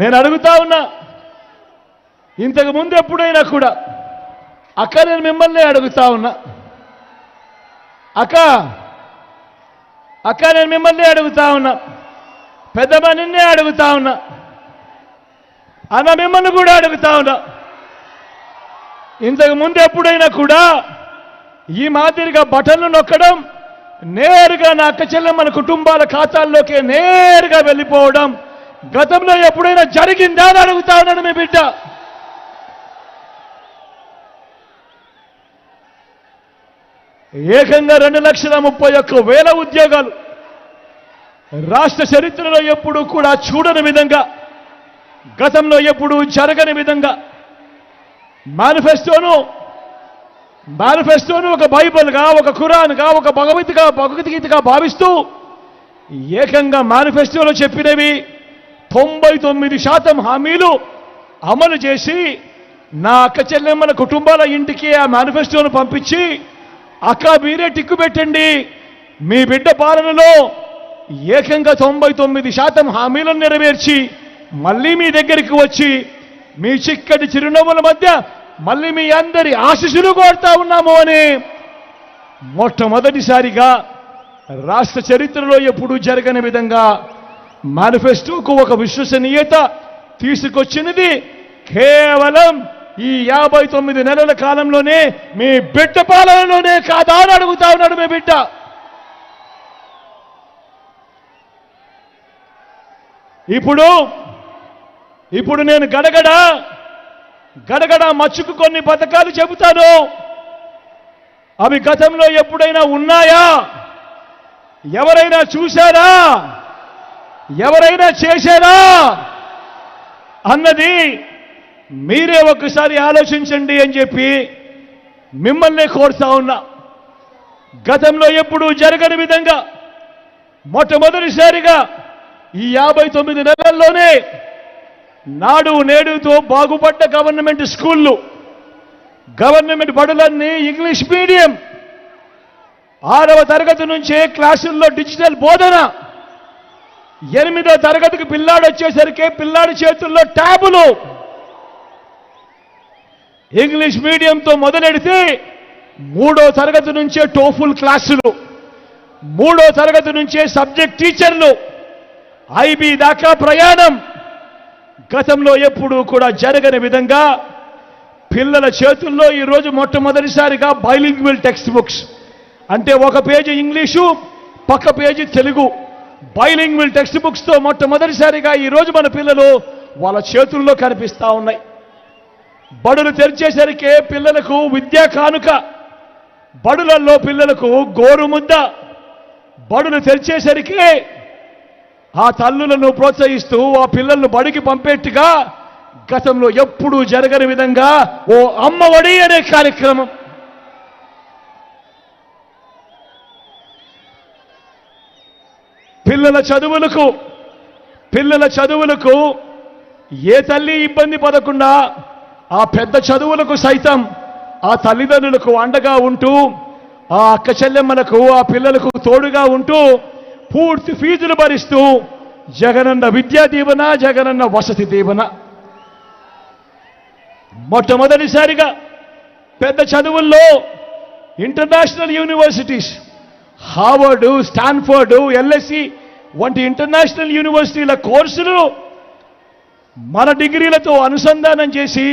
నేను అడుగుతా ఉన్నా, ఇంతకు ముందు ఎప్పుడైనా కూడా అక్క, నేను మిమ్మల్ని అడుగుతా ఉన్నా, అక్క నేను మిమ్మల్ని అడుగుతా ఉన్నా, పెద్దమ్మ నిన్నే అడుగుతా ఉన్నా, అన్న మిమ్మల్ని కూడా అడుగుతా ఉన్నా, ఇంతకు ముందు ఎప్పుడైనా కూడా ఈ మాదిరిగా బటన్లు నొక్కడం, నేరుగా నా అక్క చెల్లెమ్మల కుటుంబాల ఖాతాల్లోకి నేరుగా వెళ్ళిపోవడం గతంలో ఎప్పుడైనా జరిగిందా అని అడుగుతా ఉన్నాను మీ బిడ్డ. ఏకంగా 2,31,000 ఉద్యోగాలు రాష్ట్ర చరిత్రలో ఎప్పుడు కూడా చూడని విధంగా, గతంలో ఎప్పుడు జరగని విధంగా మేనిఫెస్టోను ఒక బైబిల్గా, ఒక ఖురాన్గా, ఒక భగవద్గీతగా భావిస్తూ ఏకంగా మేనిఫెస్టోలో చెప్పినవి 99% హామీలు అమలు చేసి నా అక్క చెల్లెమ్మల కుటుంబాల ఇంటికి ఆ మేనిఫెస్టోను పంపించి, అక్క మీరే టిక్కు పెట్టండి, మీ బిడ్డ పాలనలో ఏకంగా 99% హామీలను నెరవేర్చి మళ్ళీ మీ దగ్గరికి వచ్చి మీ చిక్కటి చిరునవ్వుల మధ్య మళ్ళీ మీ అందరి ఆశీస్సులు కోరుతా ఉన్నాము అని మొట్టమొదటిసారిగా రాష్ట్ర చరిత్రలో ఎప్పుడూ జరగని విధంగా మేనిఫెస్టోకు ఒక విశ్వసనీయత తీసుకొచ్చినది కేవలం ఈ 59 నెలల కాలంలోనే, మీ బిడ్డ పాలనలోనే కాదా అని అడుగుతా ఉన్నాడు మీ బిడ్డ. ఇప్పుడు నేను గడగడ మచ్చుకు కొన్ని పథకాలు చెబుతాను. అవి గతంలో ఎప్పుడైనా ఉన్నాయా? ఎవరైనా చూశారా? ఎవరైనా చేశారా అన్నది మీరే ఒక్కసారి ఆలోచించండి అని చెప్పి మిమ్మల్ని కోరుతా ఉన్నా. గతంలో ఎప్పుడూ జరగని విధంగా మొట్టమొదటిసారిగా ఈ 59 నెలల్లోనే నాడు నేడుతో బాగుపడ్డ గవర్నమెంట్ స్కూళ్ళు, గవర్నమెంట్ బడులన్నీ ఇంగ్లీష్ మీడియం, 6వ తరగతి నుంచే క్లాసుల్లో డిజిటల్ బోధన, 8వ తరగతికి పిల్లాడు వచ్చేసరికి పిల్లాడి చేతుల్లో ట్యాబులు, ఇంగ్లీష్ మీడియంతో మొదలెడితే 3వ తరగతి నుంచే టోఫుల్ క్లాసులు, 3వ తరగతి నుంచే సబ్జెక్ట్ టీచర్లు, ఐబీ దాకా ప్రయాణం. గతంలో ఎప్పుడూ కూడా జరగని విధంగా పిల్లల చేతుల్లో ఈరోజు మొట్టమొదటిసారిగా బైలింగ్వల్ టెక్స్ట్ బుక్స్, అంటే ఒక పేజీ ఇంగ్లీషు, పక్క పేజీ తెలుగు, బైలింగ్వల్ టెక్స్ట్ బుక్స్తో మొట్టమొదటిసారిగా ఈరోజు మన పిల్లలు వాళ్ళ చేతుల్లో కనిపిస్తూ ఉన్నాయి. బడులు తెరిచేసరికి పిల్లలకు విద్యా కానుక, బడులలో పిల్లలకు గోరుముద్ద, బడులు తెరిచేసరికి ఆ తల్లులను ప్రోత్సహిస్తూ ఆ పిల్లలను బడికి పంపేట్టుగా గతంలో ఎప్పుడూ జరగని విధంగా ఓ అమ్మఒడి అనే కార్యక్రమం. పిల్లల చదువులకు ఏ తల్లి ఇబ్బంది పడకుండా ఆ పెద్ద చదువులకు సైతం ఆ తల్లిదండ్రులకు అండగా ఉంటూ, ఆ అక్క చెల్లెమ్మలకు ఆ పిల్లలకు తోడుగా ఉంటూ పూర్తి ఫీజులు భరిస్తూ జగనన్న విద్యా దీవెన, జగనన్న వసతి దీవెన. మొట్టమొదటిసారిగా పెద్ద చదువుల్లో international universities, Harvard, Stanford, LSC వంటి ఇంటర్నేషనల్ యూనివర్సిటీల కోర్సులు మన డిగ్రీలతో అనుసంధానం చేసి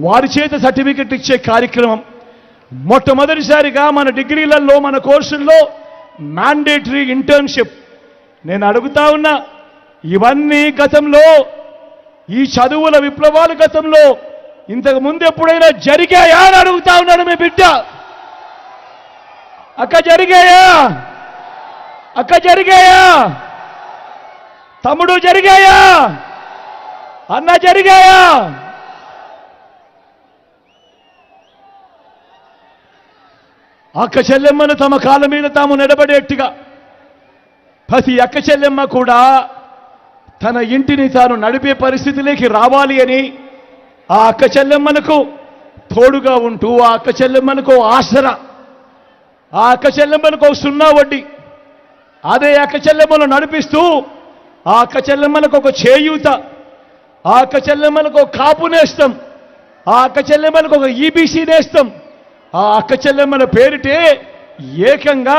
వారి చేత సర్టిఫికెట్ ఇచ్చే కార్యక్రమం. మొట్టమొదటిసారిగా మన డిగ్రీలలో, మన కోర్సుల్లో మ్యాండేటరీ ఇంటర్న్షిప్. నేను అడుగుతా ఉన్నా, ఇవన్నీ గతంలో, ఈ చదువుల విప్లవాలు గతంలో ఇంతకు ముందు ఎప్పుడైనా జరిగాయా అని అడుగుతా ఉన్నాడు మీ బిడ్డ. అక్క జరిగాయా? అక్క జరిగాయా? తమ్ముడు జరిగాయా? అన్న జరిగాయా? అక్క చెల్లెమ్మను తమ కాళ్ళ మీద తాము నిలబడేట్టుగా ప్రతి అక్క చెల్లెమ్మ కూడా తన ఇంటిని తాను నడిపే పరిస్థితిలోకి రావాలి అని ఆ అక్క చెల్లెమ్మలకు తోడుగా ఉంటూ, ఆ అక్క చెల్లెమ్మలకు ఆసరా, ఆ అక్క చెల్లెమ్మలకు 0 వడ్డీ, అదే అక్క చెల్లెమ్మను నడిపిస్తూ ఆ అక్క చెల్లెమ్మలకు ఒక చేయూత, ఆ అక్క చెల్లెమ్మలకు ఒక కాపు నేస్తాం, ఆ అక్క చెల్లెమ్మలకు ఒక ఈబీసీ నేస్తాం. ఆ అక్క చెల్లెమ్మల పేరిటే ఏకంగా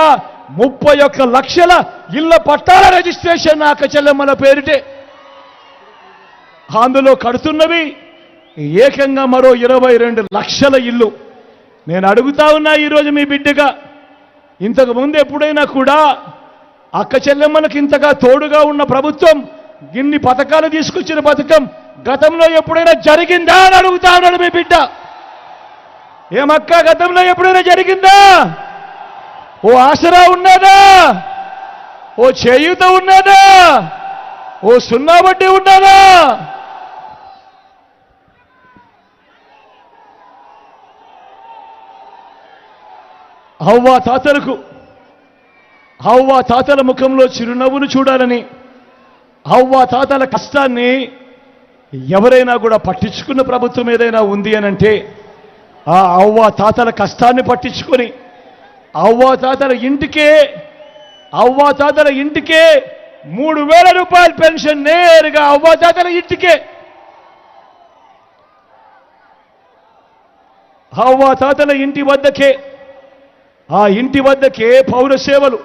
31 లక్షల ఇళ్ల పట్టాల రిజిస్ట్రేషన్ అక్క చెల్లెమ్మల పేరిటే. అందులో కడుతున్నవి ఏకంగా మరో 22 లక్షల ఇల్లు. నేను అడుగుతా ఉన్నా ఈరోజు మీ బిడ్డగా, ఇంతకు ముందు ఎప్పుడైనా కూడా అక్క చెల్లెమ్మలకు ఇంతగా తోడుగా ఉన్న ప్రభుత్వం, ఇన్ని పథకాలు తీసుకొచ్చిన పథకం గతంలో ఎప్పుడైనా జరిగిందా అని అడుగుతా ఉన్నాడు మీ బిడ్డ. ఏమక్క గతంలో ఎప్పుడైనా జరిగిందా? ఓ ఆసరా ఉన్నదా? ఓ చేయూత ఉన్నదా? ఓ సున్నా వడ్డీ ఉన్నదా? హవ్వా తాతల ముఖంలో చిరునవ్వును చూడాలని, హవ్వా తాతల కష్టాన్ని ఎవరైనా కూడా పట్టించుకున్న ప్రభుత్వం ఏదైనా ఉంది అనంటే ఆ హవ్వా తాతల కష్టాన్ని పట్టించుకొని హవ్వా తాతల ఇంటికే 3,000 రూపాయల పెన్షన్ నేరుగా హవ్వా తాతల ఇంటికే. హవ్వా తాతల ఇంటి వద్దకే, ఆ ఇంటి వద్దకే పౌర సేవలు,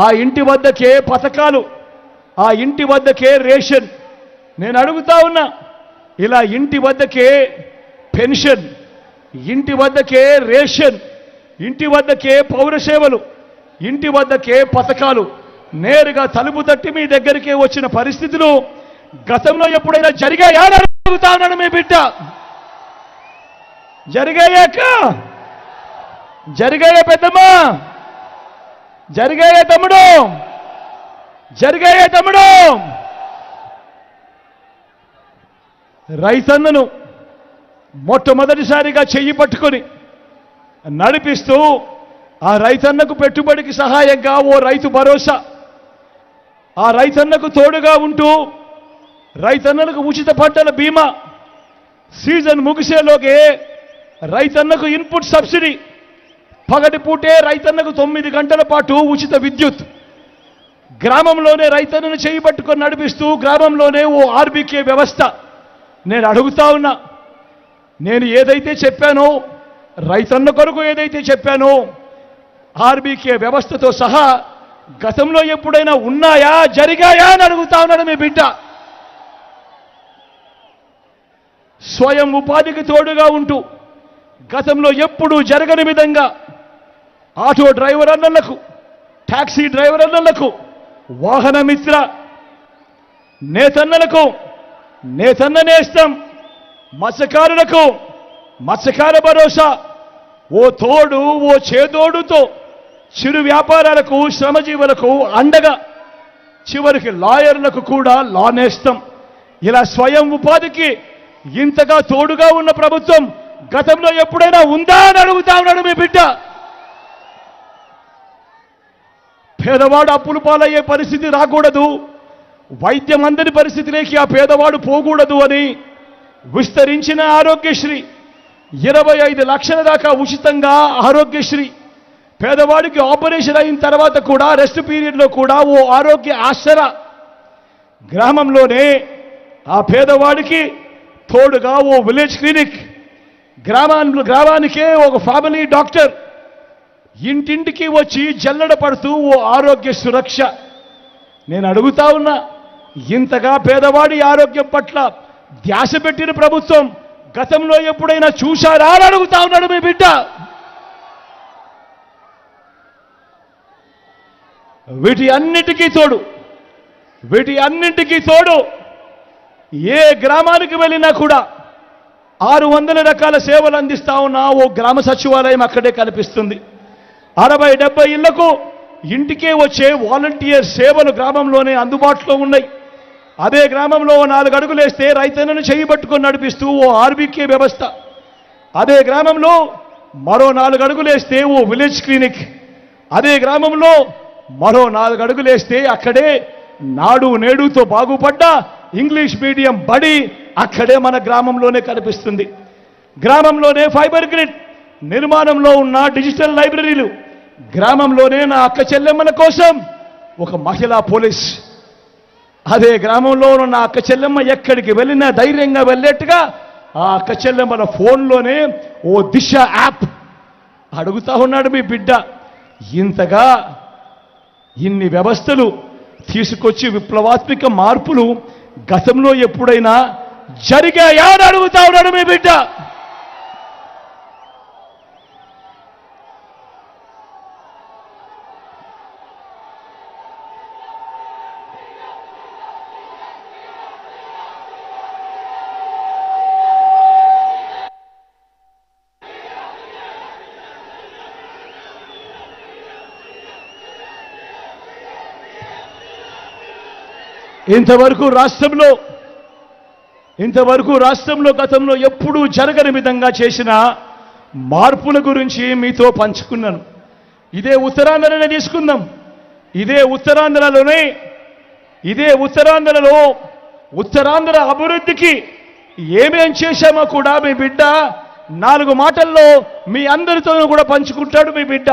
ఆ ఇంటి వద్దకే పథకాలు, ఆ ఇంటి వద్దకే రేషన్. నేను అడుగుతా ఉన్నా, ఇలా ఇంటి వద్దకే పెన్షన్, ఇంటి వద్దకే రేషన్, ఇంటి వద్దకే పౌర సేవలు, ఇంటి వద్దకే పథకాలు నేరుగా తలుపు తట్టి మీ దగ్గరికే వచ్చిన పరిస్థితులు గతంలో ఎప్పుడైనా జరిగాయా అని అడుగుతా ఉన్నాను మీ బిడ్డ. జరిగాయాక? జరిగాయా పెద్దమ్మా? జరిగాయా తమ్ముడు? జరిగాయా తమ్ముడు? రైతన్నను మొట్టమొదటిసారిగా చెయ్యి పట్టుకొని నడిపిస్తూ ఆ రైతన్నకు పెట్టుబడికి సహాయంగా ఓ రైతు భరోసా, ఆ రైతన్నకు తోడుగా ఉంటూ రైతన్నలకు ఉచిత పంటల బీమా, సీజన్ ముగిసేలోకే రైతన్నకు ఇన్పుట్ సబ్సిడీ, పగటిపూటే రైతన్నకు 9 గంటల పాటు ఉచిత విద్యుత్, గ్రామంలోనే రైతన్నను చేయి పట్టుకొని నడిపిస్తూ గ్రామంలోనే ఓ ఆర్బీకే వ్యవస్థ. నేను అడుగుతా ఉన్నా, నేను ఏదైతే చెప్పానో, రైతన్న కొరకు ఏదైతే చెప్పానో ఆర్బీకే వ్యవస్థతో సహా గతంలో ఎప్పుడైనా ఉన్నాయా, జరిగాయా అని అడుగుతా ఉన్నాడు మీ బిడ్డ. స్వయం ఉపాధికి తోడుగా ఉంటూ గతంలో ఎప్పుడూ జరగని విధంగా ఆటో డ్రైవర్ అన్నలకు, టాక్సీ డ్రైవర్ అన్నలకు, వాహన మిత్ర నేతన్నలకు నేతన్న నేస్తం, మత్స్యకారులకు మత్స్యకార భరోసా, ఓ తోడు ఓ చేదోడుతో చిరు వ్యాపారాలకు, శ్రమజీవులకు అండగా, చివరికి లాయర్లకు కూడా లా నేస్తం. ఇలా స్వయం ఉపాధికి ఇంతగా తోడుగా ఉన్న ప్రభుత్వం గతంలో ఎప్పుడైనా ఉందా అని అడుగుతా ఉన్నాడు మీ బిడ్డ. పేదవాడు అప్పులు పాలయ్యే పరిస్థితి రాకూడదు, వైద్యం అందని పరిస్థితిలోకి ఆ పేదవాడు పోకూడదు అని విస్తరించిన ఆరోగ్యశ్రీ, 25 లక్షల దాకా ఉచితంగా ఆరోగ్యశ్రీ, పేదవాడికి ఆపరేషన్ అయిన తర్వాత కూడా రెస్ట్ పీరియడ్లో కూడా ఓ ఆరోగ్య ఆసరా, గ్రామంలోనే ఆ పేదవాడికి తోడుగా ఓ విలేజ్ క్లినిక్, గ్రామానికే ఒక ఫ్యామిలీ డాక్టర్, ఇంటింటికి వచ్చి జల్లెడ పడుతూ ఓ ఆరోగ్య సురక్ష. నేను అడుగుతా ఉన్నా, ఇంతగా పేదవాడి ఆరోగ్యం పట్ల ధ్యాస పెట్టిన ప్రభుత్వం గతంలో ఎప్పుడైనా చూశారా అని అడుగుతా ఉన్నాడు మీ బిడ్డ. వీటి అన్నిటికీ తోడు ఏ గ్రామానికి వెళ్ళినా కూడా 600 రకాల సేవలు అందిస్తా ఉన్న ఓ గ్రామ సచివాలయం అక్కడే కనిపిస్తుంది. 60-70 ఇళ్లకు ఇంటికే వచ్చే వాలంటీర్ సేవలు గ్రామంలోనే అందుబాటులో ఉన్నాయి. అదే గ్రామంలో 4 అడుగులేస్తే రైతన్నను చేయబట్టుకొని నడిపిస్తూ ఓ ఆర్బీకే వ్యవస్థ, అదే గ్రామంలో మరో 4 అడుగులేస్తే ఓ విలేజ్ క్లినిక్, అదే గ్రామంలో మరో 4 అడుగులేస్తే అక్కడే నాడు నేడుతో బాగుపడ్డ ఇంగ్లీష్ మీడియం బడి అక్కడే మన గ్రామంలోనే కనిపిస్తుంది. గ్రామంలోనే ఫైబర్ గ్రిడ్ నిర్మాణంలో ఉన్న డిజిటల్ లైబ్రరీలు, గ్రామంలోనే నా అక్క చెల్లెమ్మల కోసం ఒక మహిళా పోలీస్, అదే గ్రామంలో ఉన్న అక్క చెల్లెమ్మ ఎక్కడికి వెళ్ళినా ధైర్యంగా వెళ్ళేట్టుగా ఆ అక్క చెల్లెమ్మల ఫోన్లోనే ఓ దిశ యాప్ అడుగుతా ఉన్నాడు మీ బిడ్డ. ఇంతగా ఇన్ని వ్యవస్థలు తీసుకొచ్చి విప్లవాత్మక మార్పులు గతంలో ఎప్పుడైనా జరిగాయా అని అడుగుతా ఉన్నాడు మీ బిడ్డ. ఇంతవరకు రాష్ట్రంలో గతంలో ఎప్పుడూ జరగని విధంగా చేసిన మార్పుల గురించి మీతో పంచుకున్నాను. ఇదే ఉత్తరాంధ్రనే తీసుకుందాం. ఇదే ఉత్తరాంధ్రలో ఉత్తరాంధ్ర అభివృద్ధికి ఏమేం చేశామో కూడా మీ బిడ్డ 4 మాటల్లో మీ అందరితోనూ కూడా పంచుకుంటాడు మీ బిడ్డ.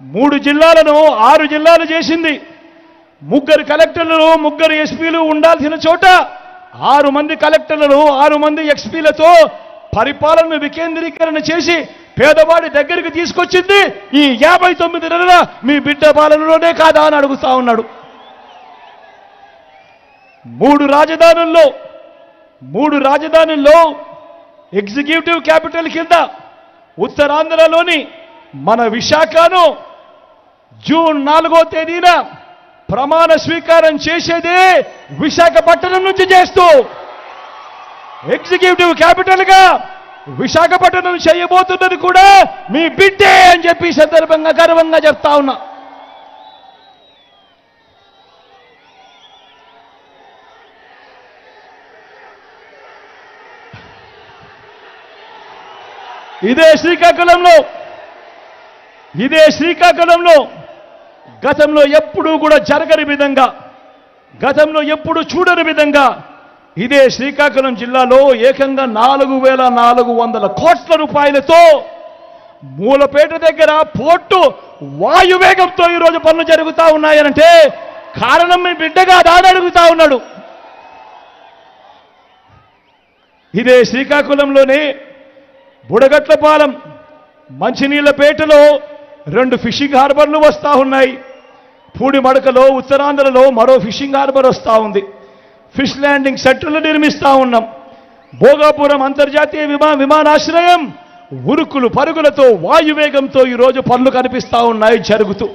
3 జిల్లాలను 6 జిల్లాలు చేసింది. 3 కలెక్టర్లు 3 ఎస్పీలు ఉండాల్సిన చోట 6 మంది కలెక్టర్లను 6 మంది ఎస్పీలతో పరిపాలనను వికేంద్రీకరణ చేసి పేదవాడి దగ్గరికి తీసుకొచ్చింది ఈ 59 నెలల మీ బిడ్డ పాలనలోనే కాదా అని అడుగుతా ఉన్నాడు. 3 రాజధానుల్లో ఎగ్జిక్యూటివ్ క్యాపిటల్ కింద ఉత్తరాంధ్రలోని మన విశాఖను జూన్ 4వ తేదీన ప్రమాణ స్వీకారం చేసేదే విశాఖపట్నం నుంచి చేస్తూ ఎగ్జిక్యూటివ్ క్యాపిటల్ గా విశాఖపట్నం చేయబోతున్నది కూడా మీ బిడ్డే అని చెప్పి సందర్భంగా గర్వంగా చెప్తా ఉన్నా. ఇదే శ్రీకాకుళంలో గతంలో ఎప్పుడూ కూడా జరగని విధంగా, గతంలో ఎప్పుడు చూడని విధంగా ఇదే శ్రీకాకుళం జిల్లాలో ఏకంగా 4,400 కోట్ల రూపాయలతో మూలపేట దగ్గర పోర్టు వాయువేగంతో ఈరోజు పనులు జరుగుతూ ఉన్నాయనంటే కారణం మీ బిడ్డగా దాని అడుగుతా ఉన్నాడు. ఇదే శ్రీకాకుళంలోనే బుడగట్లపాలెం మంచినీళ్లపేటలో 2 ఫిషింగ్ హార్బర్లు వస్తూ ఉన్నాయి. పూడిమడకలో ఉత్తరాంధ్రలో మరో ఫిషింగ్ హార్బర్ వస్తూ ఉంది. ఫిష్ ల్యాండింగ్ సెంటర్లు నిర్మిస్తూ ఉన్నాం. భోగాపురం అంతర్జాతీయ విమానాశ్రయం ఉరుకులు పరుగులతో వాయువేగంతో ఈరోజు పనులు కనిపిస్తూ ఉన్నాయి జరుగుతూ.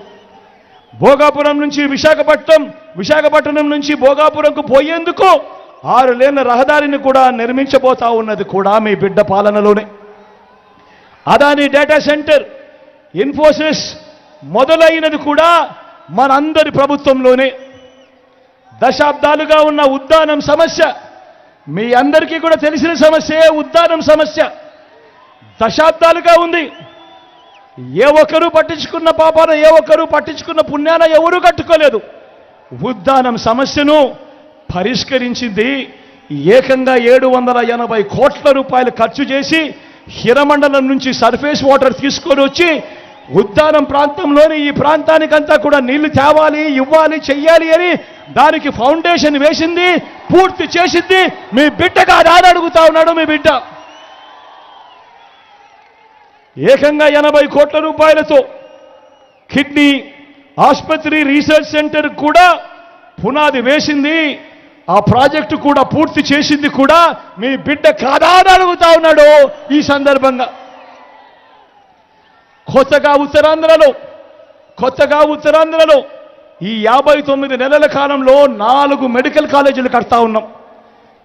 భోగాపురం నుంచి విశాఖపట్నం నుంచి భోగాపురంకు పోయేందుకు 6 లేన్ల రహదారిని కూడా నిర్మించబోతా ఉన్నది కూడా మీ బిడ్డ పాలనలోనే. అదాని డేటా సెంటర్, ఇన్ఫోసిస్ మొదలైనది కూడా మనందరి ప్రభుత్వంలోనే. దశాబ్దాలుగా ఉన్న ఉద్దానం సమస్య మీ అందరికీ కూడా తెలిసిన సమస్యే. ఉద్దానం సమస్య దశాబ్దాలుగా ఉంది. ఏ ఒక్కరూ పట్టించుకున్న పాపాన, ఏ ఒక్కరూ పట్టించుకున్న పుణ్యాన ఎవరూ కట్టుకోలేదు. ఉద్దానం సమస్యను పరిష్కరించింది ఏకంగా 780 కోట్ల రూపాయలు ఖర్చు చేసి హిరమండలం నుంచి సర్ఫేస్ వాటర్ తీసుకొని వచ్చి ఉద్దానం ప్రాంతంలోని ఈ ప్రాంతానికంతా కూడా నీళ్లు తేవాలి, ఇవ్వాలి, చెయ్యాలి అని దానికి ఫౌండేషన్ వేసింది, పూర్తి చేసింది మీ బిడ్డగా దాని అడుగుతా ఉన్నాడు మీ బిడ్డ. ఏకంగా 80 కోట్ల రూపాయలతో కిడ్నీ ఆసుపత్రి రీసెర్చ్ సెంటర్ కూడా పునాది వేసింది. ఆ ప్రాజెక్టు కూడా పూర్తి చేసింది కూడా మీ బిడ్డ కాదా అని అడుగుతా ఉన్నాడు ఈ సందర్భంగా. కొత్తగా ఉత్తరాంధ్రలో ఈ 59 నెలల కాలంలో 4 మెడికల్ కాలేజీలు కడతా ఉన్నాం.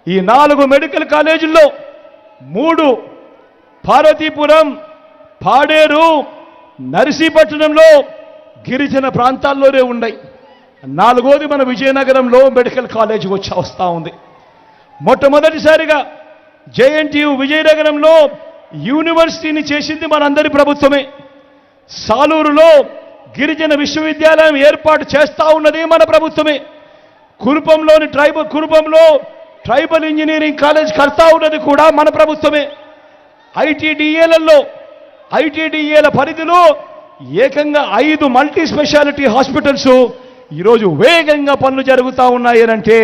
ఈ 4 మెడికల్ కాలేజీల్లో 3 పార్వతీపురం, పాడేరు, నర్సీపట్నంలో గిరిజన ప్రాంతాల్లోనే ఉన్నాయి. 4వది మన విజయనగరంలో మెడికల్ కాలేజ్ వస్తూ ఉంది. మొట్టమొదటిసారిగా జేఎన్టీయు విజయనగరంలో యూనివర్సిటీని చేసింది మనందరి ప్రభుత్వమే. సాలూరులో గిరిజన విశ్వవిద్యాలయం ఏర్పాటు చేస్తా ఉన్నది మన ప్రభుత్వమే. కురుపంలో ట్రైబల్ ఇంజనీరింగ్ కాలేజ్ కడతా ఉన్నది కూడా మన ప్రభుత్వమే. ఐటీడీఏల పరిధిలో ఏకంగా 5 మల్టీ స్పెషాలిటీ హాస్పిటల్స్ ఈరోజు వేగంగా పనులు జరుగుతూ ఉన్నాయనంటే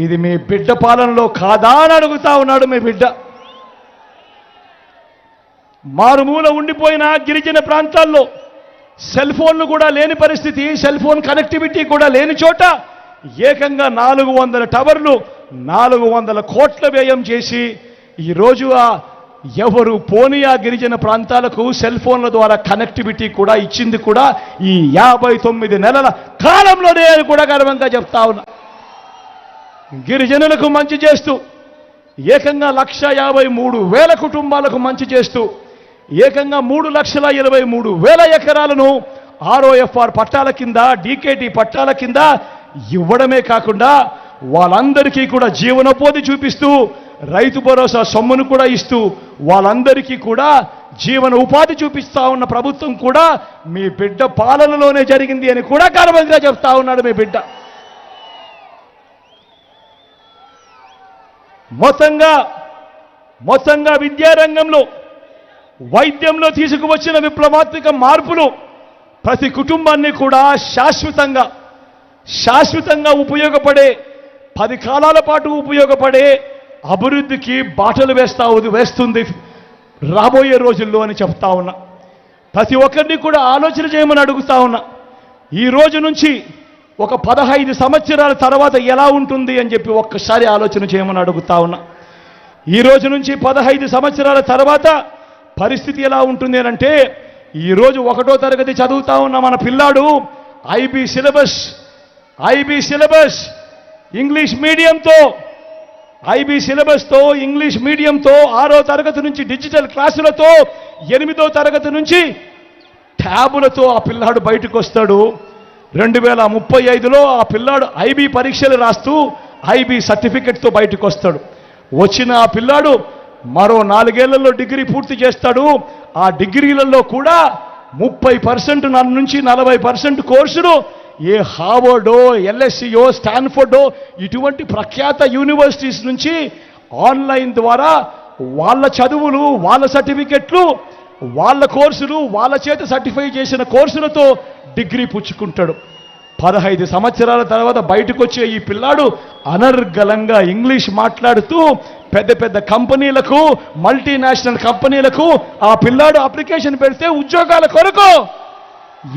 ఇది మీ బిడ్డ పాలనలో కాదా అని అడుగుతా ఉన్నాడు మీ బిడ్డ. మారుమూల ఉండిపోయిన గిరిజన ప్రాంతాల్లో సెల్ ఫోన్లు కూడా లేని పరిస్థితి, సెల్ ఫోన్ కనెక్టివిటీ కూడా లేని చోట ఏకంగా 400 టవర్లు 400 కోట్ల వ్యయం చేసి ఈరోజు ఎవరు పోనీ ఆ గిరిజన ప్రాంతాలకు సెల్ ఫోన్ల ద్వారా కనెక్టివిటీ కూడా ఇచ్చింది కూడా ఈ 59 నెలల కాలంలోనే అని కూడా గర్వంగా చెప్తా ఉన్నా. గిరిజనులకు మంచి చేస్తూ ఏకంగా 1,53,000 కుటుంబాలకు మంచి చేస్తూ ఏకంగా 3,23,000 ఎకరాలను ROFR పట్టాల కింద, DKT పట్టాల కింద ఇవ్వడమే కాకుండా వాళ్ళందరికీ కూడా జీవనోపాధి చూపిస్తూ రైతు భరోసా సొమ్మును కూడా ఇస్తూ వాళ్ళందరికీ కూడా జీవన ఉపాధి చూపిస్తా ఉన్న ప్రభుత్వం కూడా మీ బిడ్డ పాలనలోనే జరిగింది అని కూడా గర్వంగా చెప్తా ఉన్నాడు మీ బిడ్డ. మొత్తంగా విద్యారంగంలో, వైద్యంలో తీసుకువచ్చిన విప్లవాత్మక మార్పులు ప్రతి కుటుంబాన్ని కూడా శాశ్వతంగా ఉపయోగపడే, 10 కాలాల పాటు ఉపయోగపడే అభివృద్ధికి బాటలు వేస్తుంది రాబోయే రోజుల్లో అని చెప్తా ఉన్నా. ప్రతి ఒక్కరిని కూడా ఆలోచన చేయమని అడుగుతా ఉన్నా. ఈ రోజు నుంచి ఒక 15 సంవత్సరాల తర్వాత ఎలా ఉంటుంది అని చెప్పి ఒక్కసారి ఆలోచన చేయమని అడుగుతా ఉన్నా. ఈ రోజు నుంచి 15 సంవత్సరాల తర్వాత పరిస్థితి ఎలా ఉంటుంది అంటే, ఈరోజు 1వ తరగతి చదువుతా ఉన్న మన పిల్లాడు ఐబీ సిలబస్ ఇంగ్లీష్ మీడియంతో 6వ తరగతి నుంచి డిజిటల్ క్లాసులతో 8వ తరగతి నుంచి ట్యాబులతో ఆ పిల్లాడు బయటకు వస్తాడు. 2035లో ఆ పిల్లాడు ఐబీ పరీక్షలు రాస్తూ ఐబీ సర్టిఫికెట్తో బయటకు వస్తాడు. వచ్చిన ఆ పిల్లాడు మరో 4 ఏళ్లలో డిగ్రీ పూర్తి చేస్తాడు. ఆ డిగ్రీలలో కూడా 30% నుంచి 40% కోర్సులు ఏ హార్వర్డో, LSEయో, స్టాన్ఫోర్డో ఇటువంటి ప్రఖ్యాత యూనివర్సిటీస్ నుంచి ఆన్లైన్ ద్వారా వాళ్ళ చదువులు, వాళ్ళ సర్టిఫికెట్లు, వాళ్ళ కోర్సులు, వాళ్ళ చేత సర్టిఫై చేసిన కోర్సులతో డిగ్రీ పుచ్చుకుంటాడు. 15 సంవత్సరాల తర్వాత బయటకు వచ్చే ఈ పిల్లాడు అనర్గళంగా ఇంగ్లీష్ మాట్లాడుతూ పెద్ద కంపెనీలకు, మల్టీనేషనల్ కంపెనీలకు ఆ పిల్లాడు అప్లికేషన్ పెడితే ఉద్యోగాల కొరకు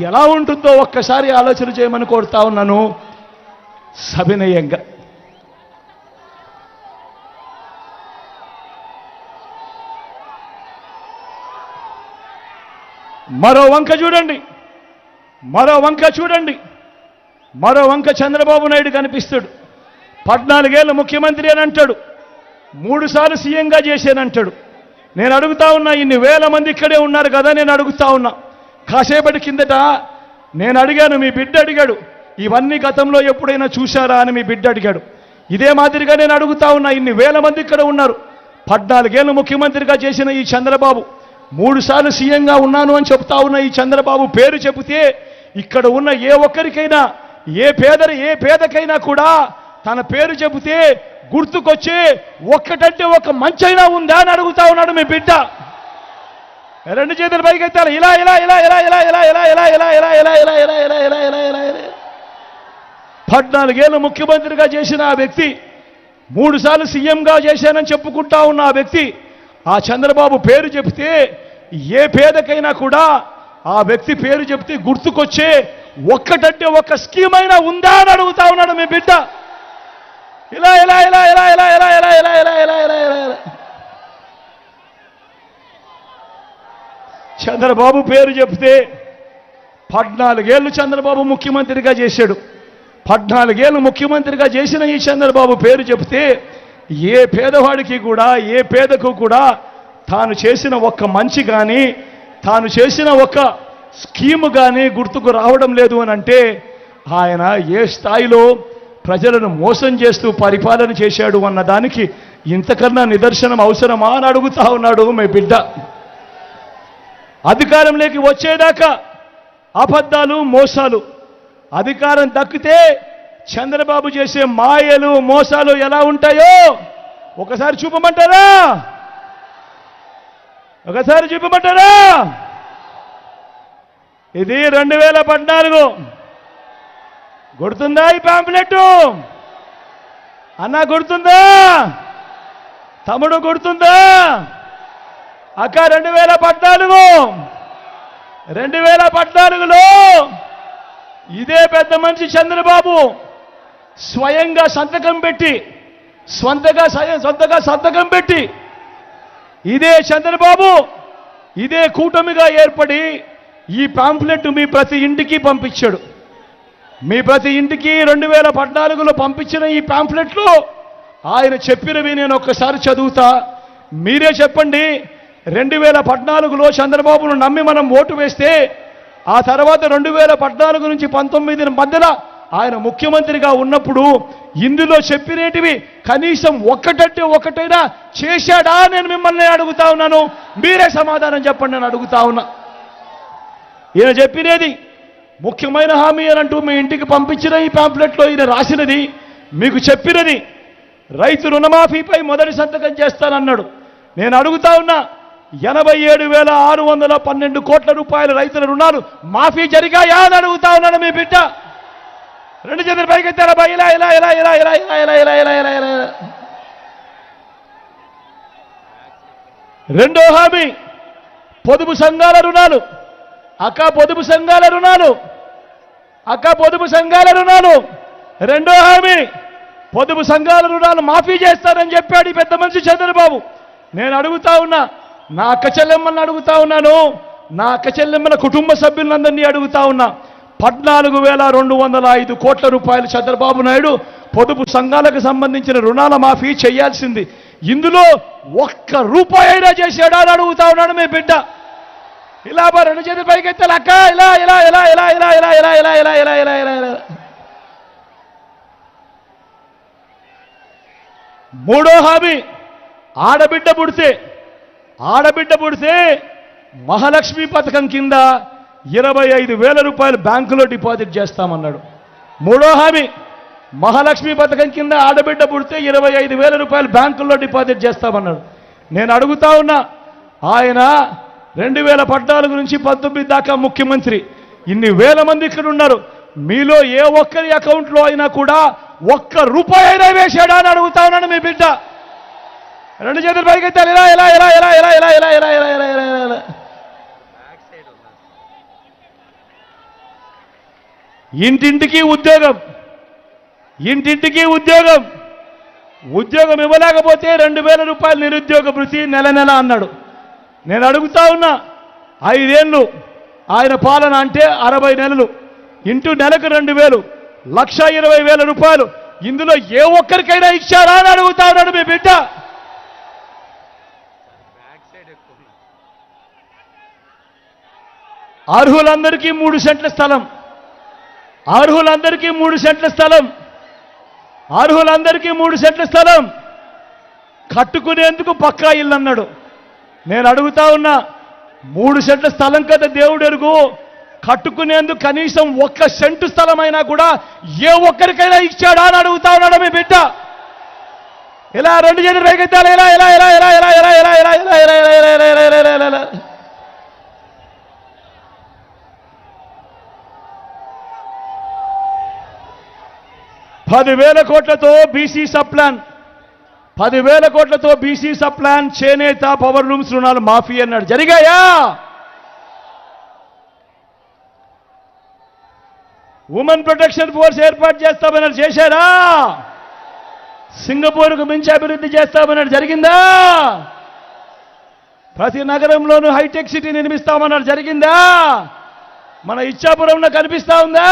ఎలా ఉంటుందో ఒక్కసారి ఆలోచన చేయమని కోరుతా ఉన్నాను సవినయంగా. మరో వంక చంద్రబాబు నాయుడు కనిపిస్తాడు. 14 ఏళ్ళు ముఖ్యమంత్రి అని అంటాడు, 3 సార్లు సీఎంగా చేశానంటాడు. నేను అడుగుతా ఉన్నా, ఇన్ని వేల మంది ఇక్కడే ఉన్నారు కదా, నేను అడుగుతా ఉన్నా. కాసేపటి కిందట నేను అడిగాను, మీ బిడ్డ అడిగాడు, ఇవన్నీ గతంలో ఎప్పుడైనా చూశారా అని మీ బిడ్డ అడిగాడు. ఇదే మాదిరిగా నేను అడుగుతా ఉన్నా, ఇన్ని వేల మంది ఇక్కడ ఉన్నారు. 14 ఏళ్ళు ముఖ్యమంత్రిగా చేసిన ఈ చంద్రబాబు, 3 సార్లు సీఎంగా ఉన్నాను అని చెప్తా ఉన్న ఈ చంద్రబాబు పేరు చెబితే ఇక్కడ ఉన్న ఏ ఒక్కరికైనా, ఏ పేదకైనా కూడా తన పేరు చెబితే గుర్తుకొచ్చే ఒక్కటంటే ఒక మంచైనా ఉందా అని అడుగుతా ఉన్నాడు మీ బిడ్డ. 2 చేతులు పైకెత్తాలి. ఇలా 14 ఏళ్ళు ముఖ్యమంత్రిగా చేసిన ఆ వ్యక్తి, 3 సార్లు సీఎంగా చేశానని చెప్పుకుంటా ఉన్న ఆ వ్యక్తి, ఆ చంద్రబాబు పేరు చెబితే ఏ పేదకైనా కూడా ఆ వ్యక్తి పేరు చెబితే గుర్తుకొచ్చే ఒక్కటంటే ఒక స్కీమ్ అయినా ఉందా అని అడుగుతా ఉన్నాడు మీ బిడ్డ. ఇలా చంద్రబాబు పేరు చెప్తే 14 ఏళ్ళు చంద్రబాబు ముఖ్యమంత్రిగా చేశాడు. 14 ఏళ్ళు ముఖ్యమంత్రిగా చేసిన ఈ చంద్రబాబు పేరు చెప్తే ఏ పేదవాడికి కూడా, ఏ పేదకు కూడా తాను చేసిన ఒక్క మంచి కానీ, తాను చేసిన ఒక స్కీమ్ కానీ గుర్తుకు రావడం లేదు అని అంటే ఆయన ఏ స్థాయిలో ప్రజలను మోసం చేస్తూ పరిపాలన చేశాడు అన్న దానికి ఇంతకన్నా నిదర్శనం అవసరమా అని అడుగుతా ఉన్నాడు మీ బిడ్డ. అధికారంలోకి వచ్చేదాకా అబద్ధాలు, మోసాలు. అధికారం దక్కితే చంద్రబాబు చేసే మాయలు, మోసాలు ఎలా ఉంటాయో ఒకసారి చూపమంటారా? ఇది 2014, గుర్తుందా ఈ పాంప్లెట్? అన్నా గుర్తుందా? తమ్ముడు గుర్తుందా? అక్క 2014లో ఇదే పెద్ద మనిషి చంద్రబాబు స్వయంగా సంతకం పెట్టి సొంతగా సంతకం పెట్టి ఇదే చంద్రబాబు ఇదే కూటమిగా ఏర్పడి ఈ పాంప్లెట్ మీ ప్రతి ఇంటికి పంపించాడు. మీ ప్రతి ఇంటికి 2014లో పంపించిన ఈ పాంప్లెట్లో ఆయన చెప్పినవి నేను ఒక్కసారి చదువుతా, మీరే చెప్పండి. 2014లో చంద్రబాబును నమ్మి మనం ఓటు వేస్తే ఆ తర్వాత 2014 నుంచి 19 మధ్యలో ఆయన ముఖ్యమంత్రిగా ఉన్నప్పుడు ఇందులో చెప్పినేటివి కనీసం ఒక్కటంటే ఒక్కటైనా చేశాడా నేను మిమ్మల్ని అడుగుతా ఉన్నాను. మీరే సమాధానం చెప్పండి నేను అడుగుతా ఉన్నా. ఈయన చెప్పినది ముఖ్యమైన హామీ అని అంటూ మీ ఇంటికి పంపించిన ఈ పాంప్లెట్లో ఈయన రాసినది, మీకు చెప్పినది రైతు రుణమాఫీపై మొదటి సంతకం చేస్తానన్నాడు. నేను అడుగుతా ఉన్నా, 87,612 కోట్ల రూపాయల రైతుల రుణాలు మాఫీ జరిగాయా అని అడుగుతా ఉన్నాడు మీ బిడ్డ. రెండు చేతులు పైకెత్తారా బా? ఇలా ఇలా ఇలా ఇలా ఇలా ఇలా ఇలా ఇలా ఇలా ఇలా ఇలా. రెండో హామీ పొదుపు సంఘాల రుణాలు. అక్క పొదుపు సంఘాల రుణాలు రెండో హామీ పొదుపు సంఘాల రుణాలు మాఫీ చేస్తారని చెప్పాడు ఈ పెద్ద మనిషి చంద్రబాబు. నేను అడుగుతా ఉన్నా, నా అక్క చెల్లెమ్మల్ని అడుగుతా ఉన్నాను, నా అక్క చెల్లెమ్మల కుటుంబ సభ్యులందరినీ అడుగుతా ఉన్నా, 14,205 కోట్ల రూపాయలు చంద్రబాబు నాయుడు పొదుపు సంఘాలకు సంబంధించిన రుణాల మాఫీ చేయాల్సింది, ఇందులో ఒక్క రూపాయి అయినా చేశాడా అని అడుగుతా ఉన్నాడు మీ బిడ్డ. ఇలా రెండు చేతులు పైకెత్తాలి అక్క, ఇలా ఇలా ఇలా ఇలా ఇలా ఇలా ఇలా ఇలా ఇలా ఇలా ఇలా ఇలా ఇలా. మూడో హామీ ఆడబిడ్డ పుడితే మహాలక్ష్మి పథకం కింద 25,000 రూపాయలు బ్యాంకులో డిపాజిట్ చేస్తామన్నాడు. మూడో హామీ మహాలక్ష్మి పథకం కింద ఆడబిడ్డ పుడితే 25,000 రూపాయలు బ్యాంకుల్లో డిపాజిట్ చేస్తామన్నాడు. నేను అడుగుతా ఉన్నా, ఆయన 2014 నుంచి 19 దాకా ముఖ్యమంత్రి, ఇన్ని వేల మంది ఇక్కడ ఉన్నారు, మీలో ఏ ఒక్కరి అకౌంట్లో అయినా కూడా ఒక్క రూపాయి అయినా వేశాడా అని అడుగుతా ఉన్నాను మీ బిడ్డ. రెండు చేతులు పైకెత్తాలి, ఇలా ఇలా ఇలా ఇలా ఇలా ఇలా ఇలా ఇలా ఇలా ఇలా ఇలా ఇలా. ఇంటింటికి ఉద్యోగం ఇవ్వలేకపోతే 2,000 రూపాయలు నిరుద్యోగ భృతి నెల అన్నాడు. నేను అడుగుతా ఉన్నా, 5 ఏళ్ళు ఆయన పాలన అంటే 60 నెలలు ఇంటూ నెలకు 2,000, 1,20,000 రూపాయలు ఇందులో ఏ ఒక్కరికైనా ఇచ్చారా అని అడుగుతా ఉన్నాడు మీ బిడ్డ. అర్హులందరికీ 3 సెంట్ల స్థలం, అర్హులందరికీ 3 సెంట్ల స్థలం కట్టుకునేందుకు పక్కా ఇల్లు అన్నాడు. నేను అడుగుతా ఉన్నా, 3 సెంట్ల స్థలం కదా దేవుడు ఎరుగు, కట్టుకునేందుకు కనీసం 1 సెంటు స్థలం అయినా కూడా ఏ ఒక్కరికైనా ఇచ్చాడా అని అడుగుతా ఉన్నాడు మీ బిడ్డ. ఇలా రెండు చేతులు పైకెత్తాలి, ఇలా ఇలా ఇలా ఇలా ఇలా ఇలా ఇలా ఇలా ఇలా ఇలా ఇలా ఇలా ఇలా ఇలా ఇలా. $10,000 కోట్లతో బీసీ సప్లాన్ చేనేత పవర్ లూమ్స్ రుణాలు మాఫీ అన్నాడు. జరిగాయా? ఉమెన్ ప్రొటెక్షన్ ఫోర్స్ ఏర్పాటు చేస్తామన్నాడు, చేశారా? సింగపూర్కు మించి అభివృద్ధి చేస్తామన్నాడు, జరిగిందా? ప్రతి నగరంలోనూ హైటెక్ సిటీ నిర్మిస్తామన్నాడు, జరిగిందా? మన ఇచ్చాపురంలో కనిపిస్తా ఉందా?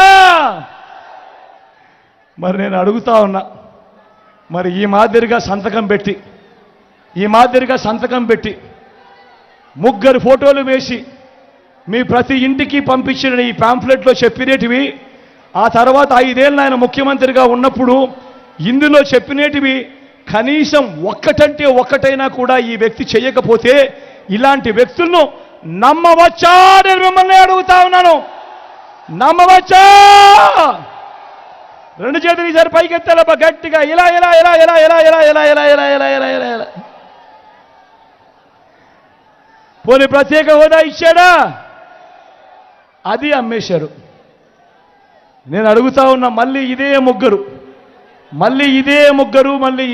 మరి నేను అడుగుతా ఉన్నా, మరి ఈ మాదిరిగా సంతకం పెట్టి 3 ఫోటోలు వేసి మీ ప్రతి ఇంటికి పంపించిన ఈ పాంఫ్లెట్లో చెప్పినేటివి, ఆ తర్వాత 5 ఏళ్ళు ఆయన ముఖ్యమంత్రిగా ఉన్నప్పుడు ఇందులో చెప్పినేటివి కనీసం ఒక్కటంటే ఒక్కటైనా కూడా ఈ వ్యక్తి చేయకపోతే ఇలాంటి వ్యక్తులను నమ్మవచ్చా నేను మిమ్మల్ని అడుగుతా ఉన్నాను. నమ్మవచ్చా? రెండు చేతులు ఈసారి పైకెత్తాలబ్బా గట్టిగా, ఇలా ఇలా ఇలా ఇలా ఇలా ఇలా ఇలా ఇలా ఇలా ఇలా ఇలా ఇలా ఇలా. పోనీ ప్రత్యేక హోదా ఇచ్చాడా? అది అమ్మేశారు. నేను అడుగుతా ఉన్నా, మళ్ళీ ఇదే ముగ్గురు, మళ్ళీ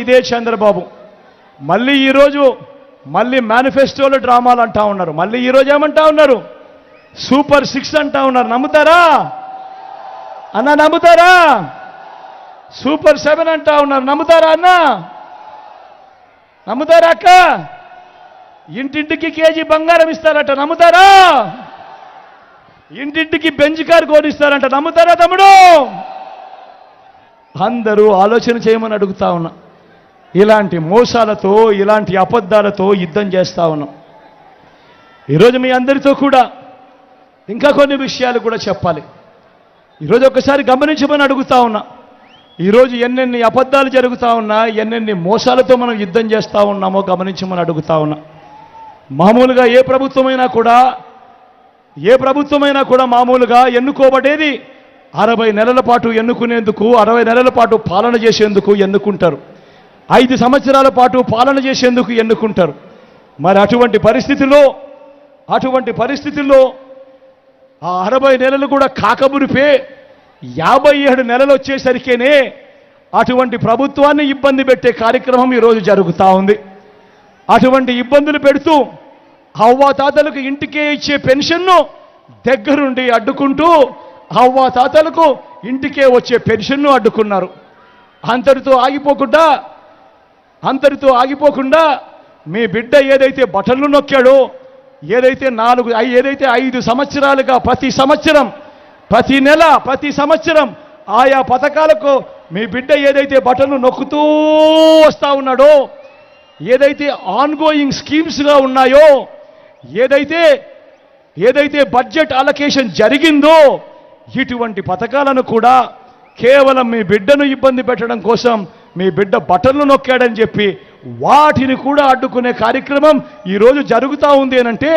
ఇదే చంద్రబాబు, మళ్ళీ ఈరోజు మేనిఫెస్టోలో డ్రామాలు అంటా ఉన్నారు. మళ్ళీ ఈరోజు ఏమంటా ఉన్నారు? సూపర్ 6 అంటా ఉన్నారు. నమ్ముతారా అన్న? నమ్ముతారా? సూపర్ 7 అంటా ఉన్నారు. నమ్ముతారా అన్న? నమ్ముతారా అక్క? ఇంటింటికి కేజీ బంగారం ఇస్తారట. నమ్ముతారా? ఇంటింటికి బెంచ్ కారు కోనిస్తారంట. నమ్ముతారా తమ్ముడు? అందరూ ఆలోచన చేయమని అడుగుతా ఉన్నా. ఇలాంటి మోసాలతో, ఇలాంటి అబద్ధాలతో యుద్ధం చేస్తా ఉన్నాం. ఈరోజు మీ అందరితో కూడా ఇంకా కొన్ని విషయాలు కూడా చెప్పాలి. ఈరోజు ఒకసారి గమనించమని అడుగుతా ఉన్నా. ఈరోజు ఎన్నెన్ని అబద్ధాలు జరుగుతూ ఉన్నా, ఎన్నెన్ని మోసాలతో మనం యుద్ధం చేస్తూ ఉన్నామో గమనించమని అడుగుతా ఉన్నా. మామూలుగా ఏ ప్రభుత్వమైనా కూడా మామూలుగా ఎన్నుకోబడేది 60 నెలల పాటు ఎన్నుకునేందుకు, 60 నెలల పాటు పాలన చేసేందుకు ఎన్నుకుంటారు. 5 సంవత్సరాల పాటు పాలన చేసేందుకు ఎన్నుకుంటారు. మరి అటువంటి పరిస్థితుల్లో ఆ 60 నెలలు కూడా కాకమునిపే 57 నెలలు వచ్చేసరికేనే అటువంటి ప్రభుత్వాన్ని ఇబ్బంది పెట్టే కార్యక్రమం ఈరోజు జరుగుతూ ఉంది. అటువంటి ఇబ్బందులు పెడుతూ అవ్వాతాతలకు ఇంటికే ఇచ్చే పెన్షన్ను దగ్గరుండి అడ్డుకుంటూ అవ్వాతాతలకు ఇంటికే వచ్చే పెన్షన్ను అడ్డుకున్నారు. అంతటితో ఆగిపోకుండా మీ బిడ్డ ఏదైతే బటన్లు నొక్కాడో, ఏదైతే 5 సంవత్సరాలుగా ప్రతి నెల ప్రతి సంవత్సరం ఆయా పథకాలకు మీ బిడ్డ ఏదైతే బటన్లు నొక్కుతూ వస్తూ ఉన్నాడో, ఏదైతే ఆన్గోయింగ్ స్కీమ్స్గా ఉన్నాయో, ఏదైతే బడ్జెట్ అలొకేషన్ జరిగిందో, ఇటువంటి పథకాలను కూడా కేవలం మీ బిడ్డను ఇబ్బంది పెట్టడం కోసం మీ బిడ్డ బటన్లు నొక్కాడని చెప్పి వాటిని కూడా అడ్డుకునే కార్యక్రమం ఈరోజు జరుగుతూ ఉంది అనంటే,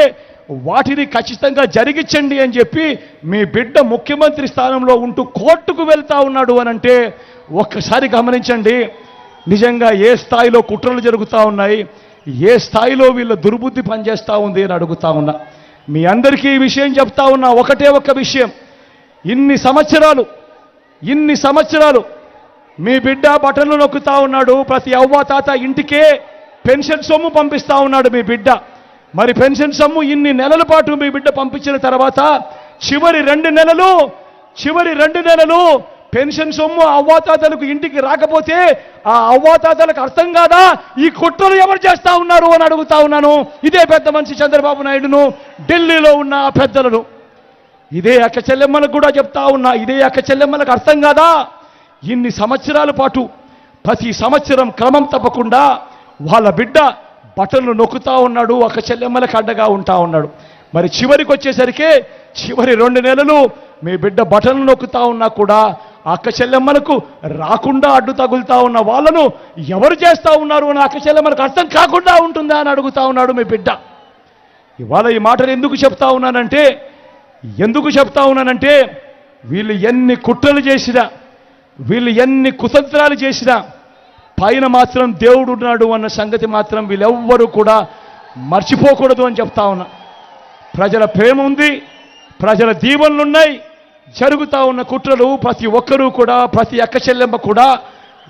వాటిని ఖచ్చితంగా జరిగించండి అని చెప్పి మీ బిడ్డ ముఖ్యమంత్రి స్థానంలో ఉంటూ కోర్టుకు వెళ్తా ఉన్నాడు అనంటే ఒక్కసారి గమనించండి. నిజంగా ఏ స్థాయిలో కుట్రలు జరుగుతూ ఉన్నాయి, ఏ స్థాయిలో వీళ్ళ దుర్బుద్ధి పనిచేస్తూ ఉంది అని అడుగుతా ఉన్నా. మీ అందరికీ ఈ విషయం చెప్తా ఉన్నా. ఒకటే ఒక్క విషయం, ఇన్ని సంవత్సరాలు మీ బిడ్డ బటన్లు నొక్కుతా ఉన్నాడు. ప్రతి అవ్వాతాత ఇంటికే పెన్షన్ సొమ్ము పంపిస్తా ఉన్నాడు మీ బిడ్డ. మరి పెన్షన్ సొమ్ము ఇన్ని నెలల పాటు మీ బిడ్డ పంపించిన తర్వాత చివరి రెండు నెలలు పెన్షన్ సొమ్ము అవ్వాతాతలకు ఇంటికి రాకపోతే ఆ అవ్వాతాతలకు అర్థం కాదా ఈ కుట్రలు ఎవరు చేస్తా ఉన్నారు అని అడుగుతా ఉన్నాను. ఇదే పెద్ద మనిషి చంద్రబాబు నాయుడును, ఢిల్లీలో ఉన్న పెద్దలను, ఇదే అక్క చెల్లెమ్మలకు కూడా చెప్తా ఉన్నా. ఇదే అక్క చెల్లెమ్మలకు అర్థం కాదా ఇన్ని సంవత్సరాల పాటు ప్రతి సంవత్సరం క్రమం తప్పకుండా వాళ్ళ బిడ్డ బటన్లు నొక్కుతా ఉన్నాడు, అక్క చెల్లెమ్మలకు అడ్డగా ఉంటా ఉన్నాడు. మరి చివరికి వచ్చేసరికి చివరి 2 నెలలు మీ బిడ్డ బటన్లు నొక్కుతా ఉన్నా కూడా అక్క చెల్లెమ్మలకు రాకుండా అడ్డు తగులుతా ఉన్న వాళ్ళను ఎవరు చేస్తా ఉన్నారు అని అక్క చెల్లెమ్మలకు అర్థం కాకుండా ఉంటుందా అని అడుగుతా ఉన్నాడు మీ బిడ్డ. ఇవాళ ఈ మాటలు ఎందుకు చెప్తా ఉన్నానంటే వీళ్ళు ఎన్ని కుట్రలు చేసినా, వీళ్ళు ఎన్ని కుతంత్రాలు చేసినా పైన మాత్రం దేవుడు ఉన్నాడు అన్న సంగతి మాత్రం వీళ్ళెవ్వరూ కూడా మర్చిపోకూడదు అని చెప్తా ఉన్నా. ప్రజల ప్రేమ ఉంది, ప్రజల దీవెనలున్నాయి. జరుగుతూ ఉన్న కుట్రలు ప్రతి ఒక్కరూ కూడా, ప్రతి అక్క చెల్లెమ్మ కూడా,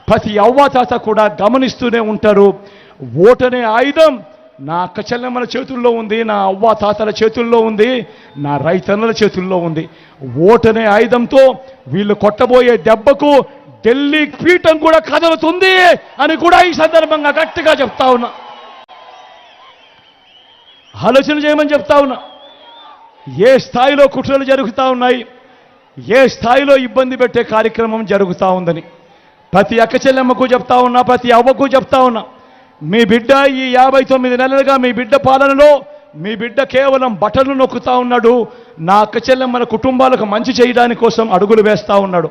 ప్రతి అవ్వాతాత కూడా గమనిస్తూనే ఉంటారు. ఓటనే ఆయుధం నా అక్క చెల్లెమ్మల చేతుల్లో ఉంది, నా అవ్వాతాతల చేతుల్లో ఉంది, నా రైతన్నల చేతుల్లో ఉంది. ఓటనే ఆయుధంతో వీళ్ళు కొట్టబోయే దెబ్బకు ఢిల్లీ పీఠం కూడా కదులుతుంది అని కూడా ఈ సందర్భంగా గట్టిగా చెప్తా ఉన్నా. ఆలోచన చేయమని చెప్తా ఉన్నా. ఏ స్థాయిలో కుట్రలు జరుగుతూ ఉన్నాయి, ఏ స్థాయిలో ఇబ్బంది పెట్టే కార్యక్రమం జరుగుతూ ఉందని ప్రతి అక్క చెల్లెమ్మకు చెప్తా ఉన్నా, ప్రతి అవ్వకు చెప్తా ఉన్నా. మీ బిడ్డ ఈ 59 నెలలుగా మీ బిడ్డ పాలనలో మీ బిడ్డ కేవలం బటన్లు నొక్కుతా ఉన్నాడు. నా అక్క చెల్లెమ్మల కుటుంబాలకు మంచి చేయడానికి కోసం అడుగులు వేస్తూ ఉన్నాడు.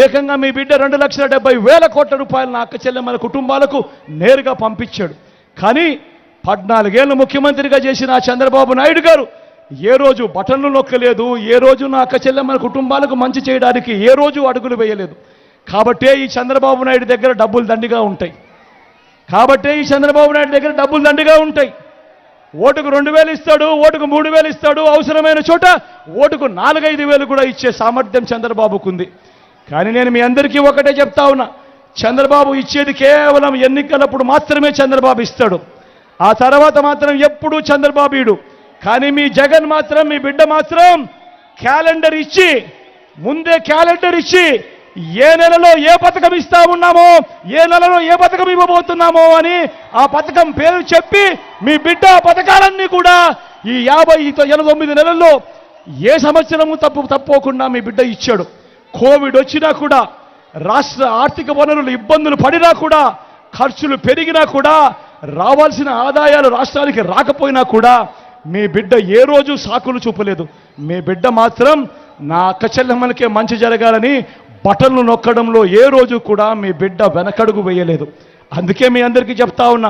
ఏకంగా మీ బిడ్డ 2,70,000 కోట్ల రూపాయలు నా అక్క చెల్లెమ్మల కుటుంబాలకు నేరుగా పంపించాడు. కానీ 14 ఏళ్ళు ముఖ్యమంత్రిగా చేసిన చంద్రబాబు నాయుడు గారు ఏ రోజు బటన్లు నొక్కలేదు, ఏ రోజు నా అక్క చెల్లెమ్మల కుటుంబాలకు మంచి చేయడానికి ఏ రోజు అడుగులు వేయలేదు. కాబట్టే ఈ చంద్రబాబు నాయుడు దగ్గర డబ్బులు దండిగా ఉంటాయి. ఓటుకు 2,000 ఇస్తాడు, ఓటుకు 3,000 ఇస్తాడు, అవసరమైన చోట ఓటుకు 4-5 వేలు కూడా ఇచ్చే సామర్థ్యం చంద్రబాబుకు ఉంది. కానీ నేను మీ అందరికీ ఒకటే చెప్తా ఉన్నా, చంద్రబాబు ఇచ్చేది కేవలం ఎన్నికలప్పుడు మాత్రమే చంద్రబాబు ఇస్తాడు. ఆ తర్వాత మాత్రం ఎప్పుడూ చంద్రబాబుడు. కానీ మీ జగన్ మాత్రం, మీ బిడ్డ మాత్రం క్యాలెండర్ ఇచ్చి, ముందే క్యాలెండర్ ఇచ్చి ఏ నెలలో ఏ పథకం ఇస్తా ఉన్నామో, ఏ నెలలో ఏ పథకం ఇవ్వబోతున్నామో అని ఆ పథకం పేరు చెప్పి మీ బిడ్డ పథకాలన్నీ కూడా ఈ 89 నెలల్లో ఏ సంవత్సరము తప్పకుండా మీ బిడ్డ ఇచ్చాడు. కోవిడ్ వచ్చినా కూడా, రాష్ట్ర ఆర్థిక వనరులు ఇబ్బందులు పడినా కూడా, ఖర్చులు పెరిగినా కూడా, రావాల్సిన ఆదాయాలు రాష్ట్రానికి రాకపోయినా కూడా మీ బిడ్డ ఏ రోజు సాకులు చూపలేదు. మీ బిడ్డ మాత్రం నా అక్క చెల్లెమ్మలకే మంచి జరగాలని బటన్లు నొక్కడంలో ఏ రోజు కూడా మీ బిడ్డ వెనకడుగు వేయలేదు. అందుకే మీ అందరికీ చెప్తా ఉన్నా,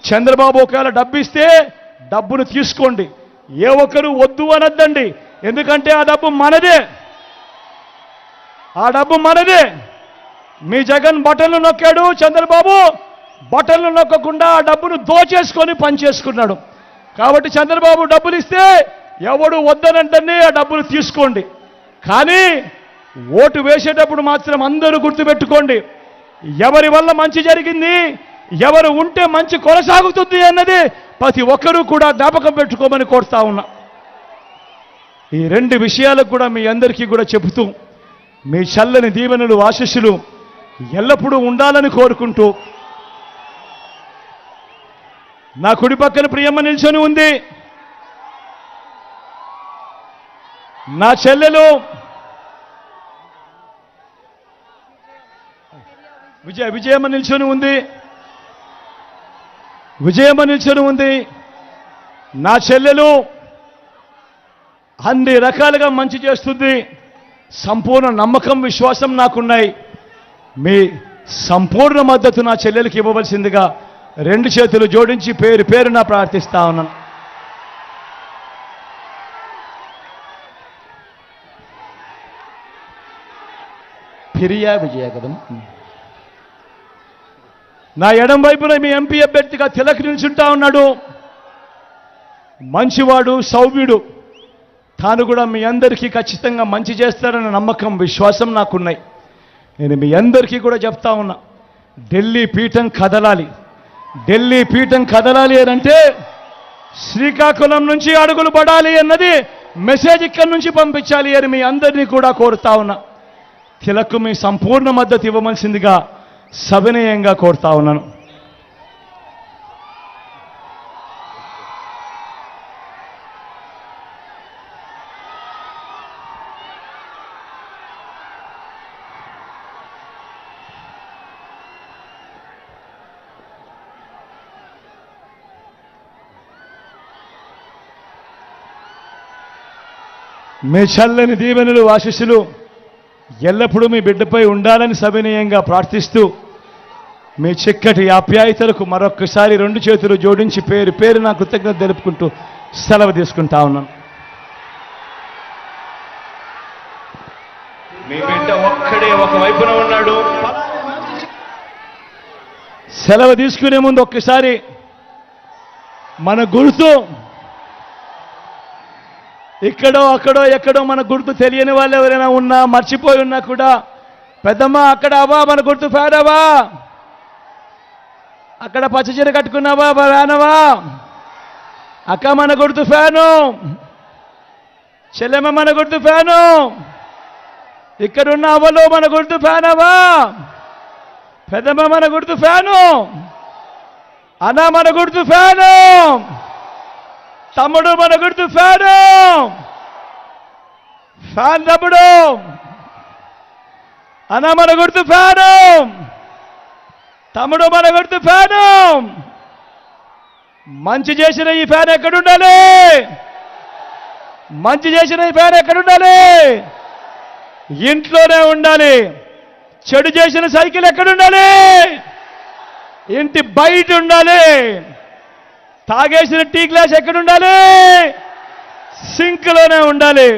చంద్రబాబు ఒకవేళ డబ్బు ఇస్తే డబ్బును తీసుకోండి, ఏ ఒక్కరు వద్దు అనద్దండి. ఎందుకంటే ఆ డబ్బు మనదే, ఆ డబ్బు మనదే. మీ జగన్ బటన్లు నొక్కాడు, చంద్రబాబు బటన్లు నొక్కకుండా ఆ డబ్బును దోచేసుకొని పనిచేసుకున్నాడు. కాబట్టి చంద్రబాబు డబ్బులు ఇస్తే ఎవడు వద్దనంటనే ఆ డబ్బులు తీసుకోండి. కానీ ఓటు వేసేటప్పుడు మాత్రం అందరూ గుర్తుపెట్టుకోండి, ఎవరి వల్ల మంచి జరిగింది, ఎవరు ఉంటే మంచి కొనసాగుతుంది అన్నది ప్రతి ఒక్కరూ కూడా జ్ఞాపకం పెట్టుకోమని కోరుతా ఉన్నా. ఈ 2 విషయాలకు కూడా మీ అందరికీ కూడా చెబుతూ, మీ చల్లని దీవెనలు, ఆశీస్సులు ఎల్లప్పుడూ ఉండాలని కోరుకుంటూ, నా కుడి పక్కన ప్రియమ్మ నిల్చొని ఉంది, నా చెల్లెలు విజయమ్మ నిల్చొని ఉంది, విజయమ్మ నిల్చొని ఉంది. నా చెల్లెలు అన్ని రకాలుగా మంచి చేస్తుంది. సంపూర్ణ నమ్మకం, విశ్వాసం నాకున్నాయి. మీ సంపూర్ణ మద్దతు నా చెల్లెలకి ఇవ్వవలసిందిగా 2 చేతులు జోడించి పేరున ప్రార్థిస్తా ఉన్నాను. ఫిరియా విజయ కదం. నా ఎడం వైపున మీ ఎంపీ అభ్యర్థిగా తిలక్ నిల్చుంటా ఉన్నాడు. మంచివాడు, సౌమ్యుడు. తాను కూడా మీ అందరికీ ఖచ్చితంగా మంచి చేస్తారన్న నమ్మకం, విశ్వాసం నాకున్నాయి. నేను మీ అందరికీ కూడా చెప్తా ఉన్నా, ఢిల్లీ పీఠం కదలాలి. ఢిల్లీ పీఠం కదలాలి అంటే శ్రీకాకుళం నుంచి అడుగులు పడాలి అన్నది మెసేజ్ ఇక్కడి నుంచి పంపించాలి అని మీ అందరినీ కూడా కోరుతా ఉన్నా. తిలక్ మీ సంపూర్ణ మద్దతు ఇవ్వవలసిందిగా సవినయంగా కోరుతా ఉన్నాను. మీ చల్లని దీవెనలు, ఆశీస్సులు ఎల్లప్పుడూ మీ బిడ్డపై ఉండాలని సవినయంగా ప్రార్థిస్తూ, మీ చిక్కటి ఆప్యాయతలకు మరొక్కసారి 2 చేతులు జోడించి పేరున కృతజ్ఞత తెలుపుకుంటూ సెలవు తీసుకుంటా ఉన్నాను. మీ బిడ్డ ఒక్కడే ఒక వైపున ఉన్నాడు. సెలవు తీసుకునే ముందు ఒక్కసారి మన గుర్తు, ఇక్కడో అక్కడో ఎక్కడో మన గుర్తు తెలియని వాళ్ళు ఎవరైనా ఉన్నా, మర్చిపోయి ఉన్నా కూడా, పెద్దమ్మ అక్కడ అవా మన గుర్తు ఫ్యానవా, అక్కడ పచ్చచీర కట్టుకున్నావా ఫ్యానవా, అక్క మన గుర్తు ఫ్యాను, చెల్లెమ్మ మన గుర్తు ఫ్యాను, ఇక్కడున్న అవ్వలో మన గుర్తు ఫ్యానవా, పెద్దమ్మ మన గుర్తు ఫ్యాను, అన్న మన గుర్తు ఫ్యాను, తమ్ముడు మన గుర్తు ఫ్యాను, ఫ్యాన్ తమ్ముడు, అన్న మన గుర్తు ఫ్యాను, తమ్ముడు మన గుర్తు ఫ్యాను. మంచి చేసిన ఈ ఫ్యాన్ ఎక్కడుండాలి? మంచి చేసిన ఈ ఫ్యాన్ ఎక్కడుండాలి? ఇంట్లోనే ఉండాలి. చెడు చేసిన సైకిల్ ఎక్కడుండాలి? ఇంటి బయట ఉండాలి. తాగేసిన టీ గ్లాస్ ఎక్కడుండాలి? సింక్లోనే ఉండాలి.